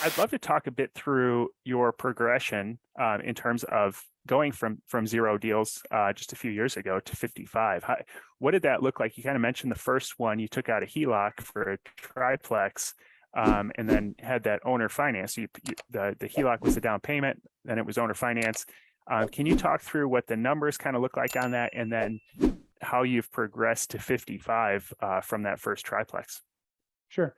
I'd love to talk a bit through your progression in terms of going from 0 deals just a few years ago to 55. What did that look like? You kind of mentioned the first one you took out a HELOC for a triplex, and then had that owner finance. The HELOC was the down payment, then it was owner finance. Can you talk through what the numbers kind of look like on that, and then how you've progressed to 55 from that first triplex? Sure.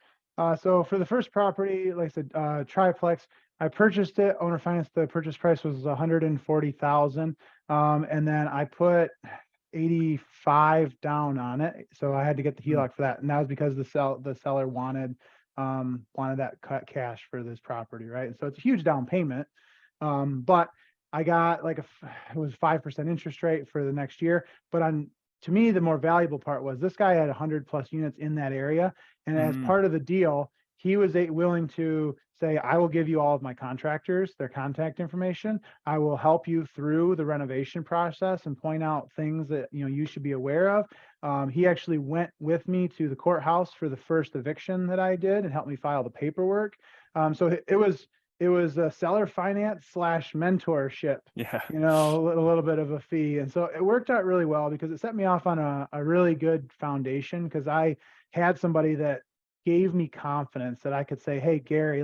So for the first property, like I said, triplex, I purchased it, owner finance. The purchase price was 140,000. And then I put 85 down on it. So I had to get the HELOC for that. And that was because the seller wanted that cut cash for this property, right? And so it's a huge down payment. But I got it was 5% interest rate for the next year. But to me, the more valuable part was this guy had 100+ units in that area. And as part of the deal, he was willing to say, I will give you all of my contractors, their contact information. I will help you through the renovation process and point out things that you should be aware of. He actually went with me to the courthouse for the first eviction that I did and helped me file the paperwork. So it was a seller finance / mentorship, Yeah. a little bit of a fee. And so it worked out really well because it set me off on a really good foundation, because I had somebody that gave me confidence that I could say, hey, Gary,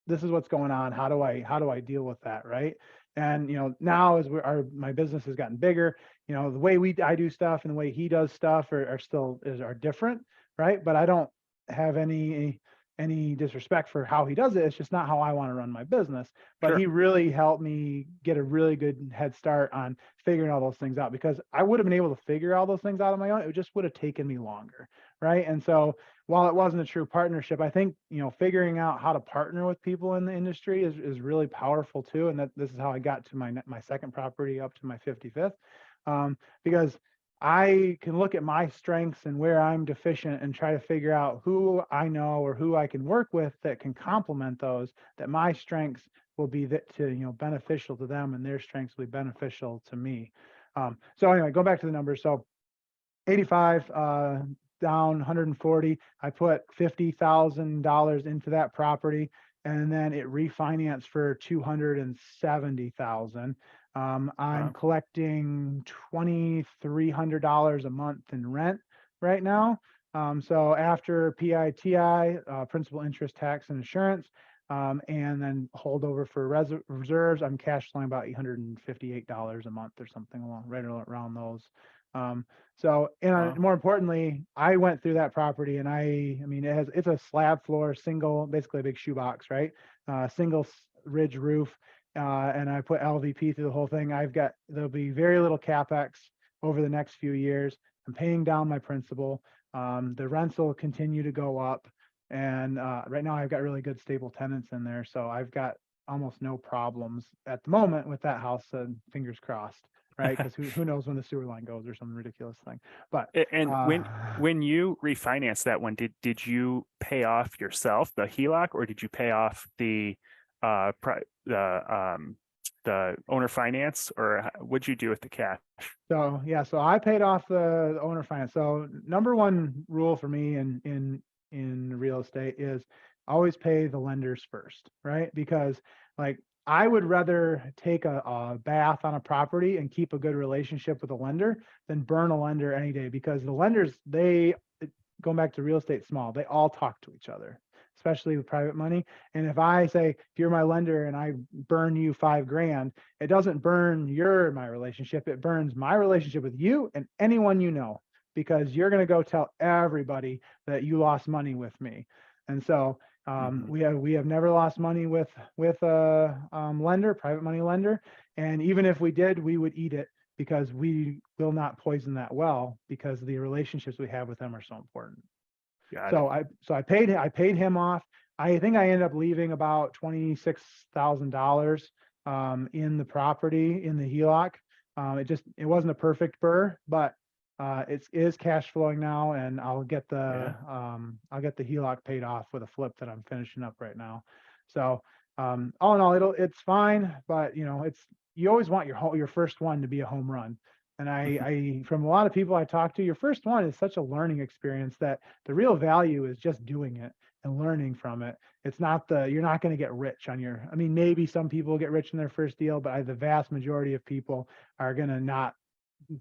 this is what's going on. How do I deal with that? Right. And, now as my business has gotten bigger, the way I do stuff and the way he does stuff are different. Right. But I don't have any disrespect for how he does it. It's just not how I want to run my business. But Sure. he really helped me get a really good head start on figuring all those things out, because I would have been able to figure all those things out on my own. It just would have taken me longer. Right. And so while it wasn't a true partnership, I think, figuring out how to partner with people in the industry is really powerful too. And this is how I got to my second property up to my 55th, because I can look at my strengths and where I'm deficient and try to figure out who I know or who I can work with that can complement those, that my strengths will be beneficial to them and their strengths will be beneficial to me. So anyway, go back to the numbers. So 85, down 140. I put $50,000 into that property, and then it refinanced for 270,000. I'm collecting $2,300 a month in rent right now. So after PITI, principal, interest, tax, and insurance, and then holdover for reserves, I'm cash flowing about $858 a month or something right around those. So, and more importantly, I went through that property, and it's a slab floor, basically a big shoebox, right? Single ridge roof. And I put LVP through the whole thing. There'll be very little CapEx over the next few years. I'm paying down my principal. The rents will continue to go up. And right now I've got really good stable tenants in there. So I've got almost no problems at the moment with that house, fingers crossed. Right, because who knows when the sewer line goes or some ridiculous thing. But And when you refinanced that one, did you pay off yourself the HELOC, or did you pay off the owner finance, or what'd you do with the cash? So I paid off the owner finance. So number one rule for me in real estate is always pay the lenders first, right? Because I would rather take a bath on a property and keep a good relationship with a lender than burn a lender any day, because the lenders, going back to real estate small, they all talk to each other, especially with private money. And if I say, if you're my lender and I burn you $5,000, it doesn't burn my relationship. It burns my relationship with you and anyone you know, because you're going to go tell everybody that you lost money with me. And so we have never lost money with a lender, private money lender. And even if we did, we would eat it, because we will not poison that well, because the relationships we have with them are so important. So I paid him off. I think I ended up leaving about $26,000 in the property in the HELOC. It wasn't a perfect BRRRR, but it is cash flowing now, and I'll get the HELOC paid off with a flip that I'm finishing up right now. So all in all, it's fine, but you always want your first one to be a home run. And I from a lot of people I talk to, your first one is such a learning experience that the real value is just doing it. and learning from it. It's not you're not going to get rich on I mean, maybe some people get rich in their first deal, but the vast majority of people are going to not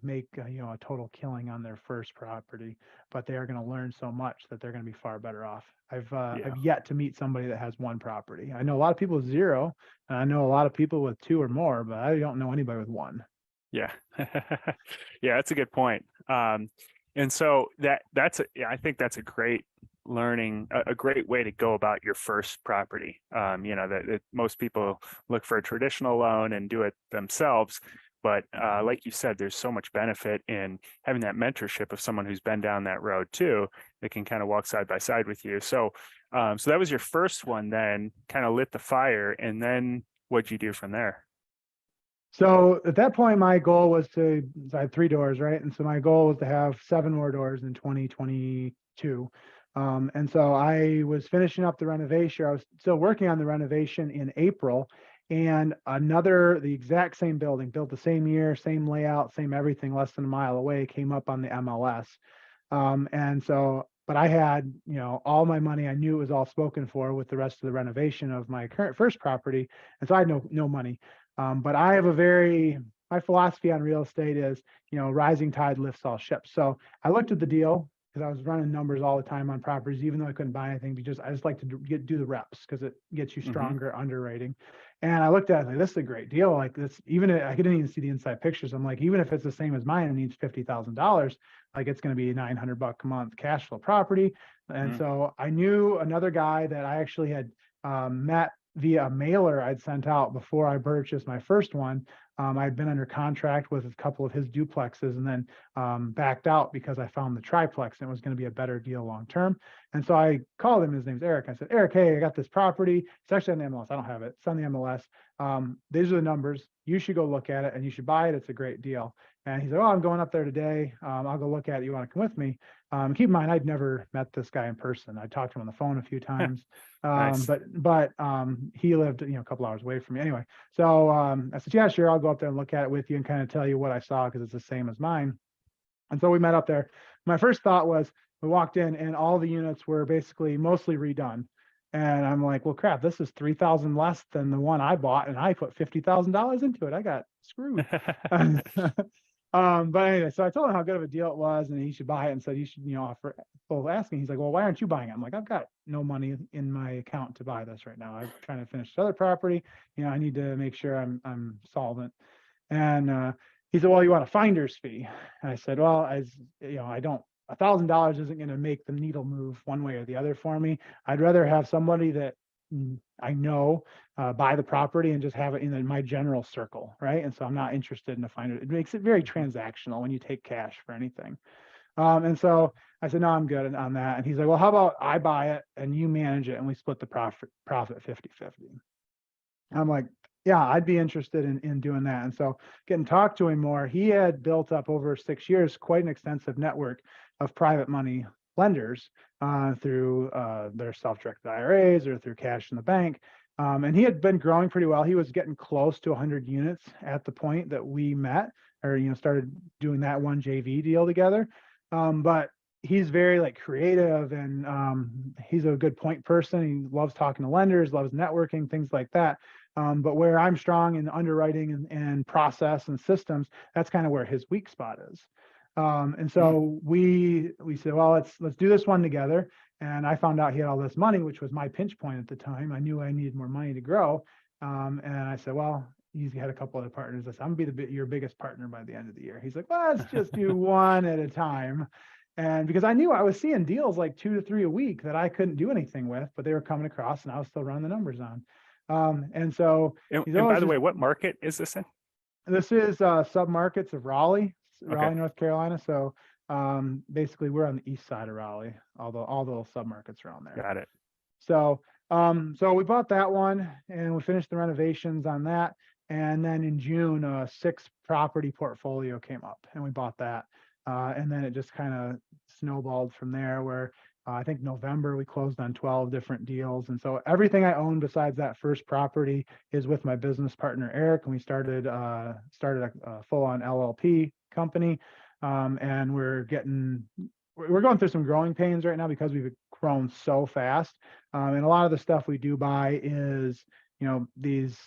make a total killing on their first property, but they are going to learn so much that they're going to be far better off. Yeah. I've yet to meet somebody that has one property. I know a lot of people with zero, and I know a lot of people with two or more, but I don't know anybody with one. Yeah. Yeah, that's a good point. And so yeah, I think that's a great learning, a great way to go about your first property. That most people look for a traditional loan and do it themselves. But like you said, there's so much benefit in having that mentorship of someone who's been down that road too, that can kind of walk side by side with you. So that was your first one, then kind of lit the fire. And then what'd you do from there? So at that point, my goal was I had 3 doors, right? And so my goal was to have 7 more doors in 2022. And so I was finishing up the renovation. I was still working on the renovation in April, and the exact same building, built the same year, same layout, same everything, less than a mile away, came up on the MLS. And so, but I had, all my money. I knew it was all spoken for with the rest of the renovation of my current first property. And so I had no money. But I have my philosophy on real estate is, rising tide lifts all ships. So I looked at the deal because I was running numbers all the time on properties, even though I couldn't buy anything, because I just like to do the reps because it gets you stronger underwriting. And I looked at it like, this is a great deal. Like this, I couldn't even see the inside pictures. I'm like, even if it's the same as mine and needs $50,000, like it's going to be $900 a month cash flow property. And so I knew another guy that I actually had met via a mailer I'd sent out before I purchased my first one. I'd been under contract with a couple of his duplexes and then backed out because I found the triplex and it was going to be a better deal long term. And so I called him. His name's Eric. I said, Eric, hey, I got this property. It's actually on the MLS. I don't have it. It's on the MLS. These are the numbers. You should go look at it and you should buy it. It's a great deal. And he said, oh, I'm going up there today. I'll go look at it. You want to come with me? Keep in mind, I'd never met this guy in person. I talked to him on the phone a few times. Nice. But he lived, a couple hours away from me anyway. So I said, yeah, sure. I'll go up there and look at it with you and kind of tell you what I saw because it's the same as mine. And so we met up there. My first thought was we walked in and all the units were basically mostly redone. And I'm like, well, crap, this is 3,000 less than the one I bought, and I put $50,000 into it. I got screwed. But anyway, so I told him how good of a deal it was, and he should buy it, and said, you should, offer. Well, asking, he's like, well, why aren't you buying it? I'm like, I've got no money in my account to buy this right now. I'm trying to finish this other property. I need to make sure I'm solvent. And he said, well, you want a finder's fee? And I said, well, I don't. $1,000 isn't going to make the needle move one way or the other for me. I'd rather have somebody that I know buy the property and just have it in my general circle, right? And so I'm not interested in a finder. It makes it very transactional when you take cash for anything. And so I said, no, I'm good on that. And he's like, well, how about I buy it and you manage it and we split the profit 50-50. I'm like, yeah, I'd be interested in doing that. And so getting talked to him more, he had built up over 6 years quite an extensive network of private money lenders through their self-directed IRAs or through cash in the bank. And he had been growing pretty well. He was getting close to 100 units at the point that we met or, started doing that one JV deal together. But he's very creative and he's a good point person. He loves talking to lenders, loves networking, things like that. But where I'm strong in underwriting and process and systems, that's kind of where his weak spot is. And so we said, well, let's do this one together. And I found out he had all this money, which was my pinch point at the time. I knew I needed more money to grow. And I said, well, he's had a couple other partners. I said, I'm gonna be your biggest partner by the end of the year. He's like, well, let's just do one at a time. And because I knew I was seeing deals like 2 to 3 a week that I couldn't do anything with, but they were coming across and I was still running the numbers on. And so And by the way, what market is this in? This is submarkets of Raleigh, Okay. North Carolina. So basically we're on the east side of Raleigh, although all the submarkets around there. Got it. So so we bought that one and we finished the renovations on that. And then in June, a 6-property portfolio came up and we bought that. And then it just kind of snowballed from there where I think November we closed on 12 different deals. And so everything I own besides that first property is with my business partner, Eric. And we started a full-on LLP company. And we're getting we're going through some growing pains right now because we've grown so fast. And a lot of the stuff we do buy is, these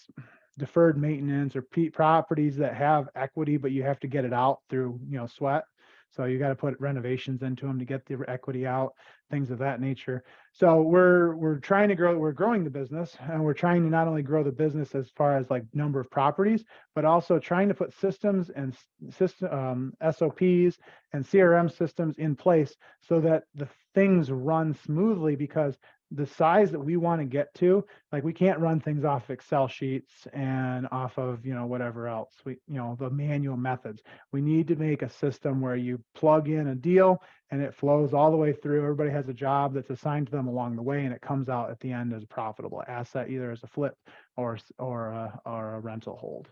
deferred maintenance or properties that have equity, but you have to get it out through, sweat. So you got to put renovations into them to get the equity out, things of that nature. So we're trying to grow, we're growing the business, and we're trying to not only grow the business as far as like number of properties, but also trying to put systems and system SOPs and CRM systems in place so that the things run smoothly, because the size that we want to get to, like, we can't run things off Excel sheets and off of, whatever else, the manual methods. We need to make a system where you plug in a deal and it flows all the way through. Everybody has a job that's assigned to them along the way, and it comes out at the end as a profitable asset, either as a flip or a rental hold.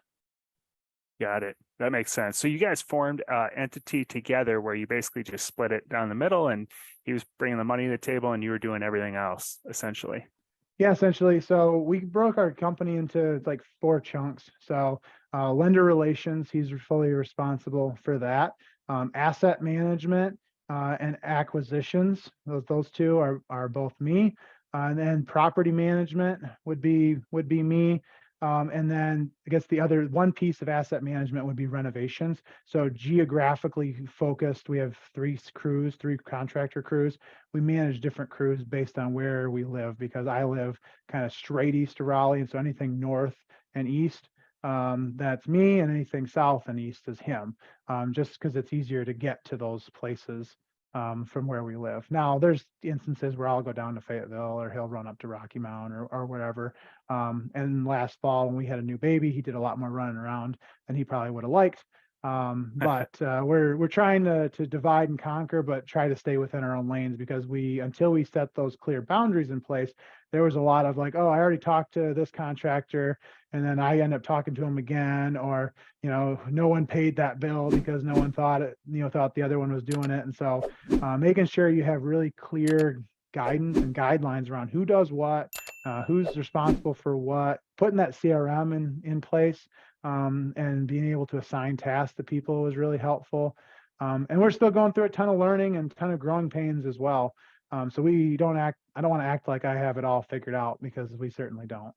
Got it. That makes sense. So you guys formed an entity together where you basically just split it down the middle, and he was bringing the money to the table and you were doing everything else, essentially. Yeah, essentially. So we broke our company into like 4 chunks. So lender relations, he's fully responsible for that. Asset management and acquisitions, those two are both me. And then property management would be me. And then I guess the other one piece of asset management would be renovations. So geographically focused, we have 3 crews, 3 contractor crews. We manage different crews based on where we live, because I live kind of straight east of Raleigh. And so anything north and east, that's me, and anything south and east is him, just because it's easier to get to those places from where we live. Now, there's instances where I'll go down to Fayetteville, or he'll run up to Rocky Mount, or whatever. And last fall, when we had a new baby, he did a lot more running around than he probably would have liked. But we're trying to divide and conquer, but try to stay within our own lanes, because until we set those clear boundaries in place, there was a lot of like, oh, I already talked to this contractor, and then I end up talking to him again, or no one paid that bill because no one thought the other one was doing it. And so making sure you have really clear guidance and guidelines around who does what, who's responsible for what, putting that CRM in place, and being able to assign tasks to people was really helpful. And we're still going through a ton of learning and ton of growing pains as well. So I don't want to act like I have it all figured out, because we certainly don't.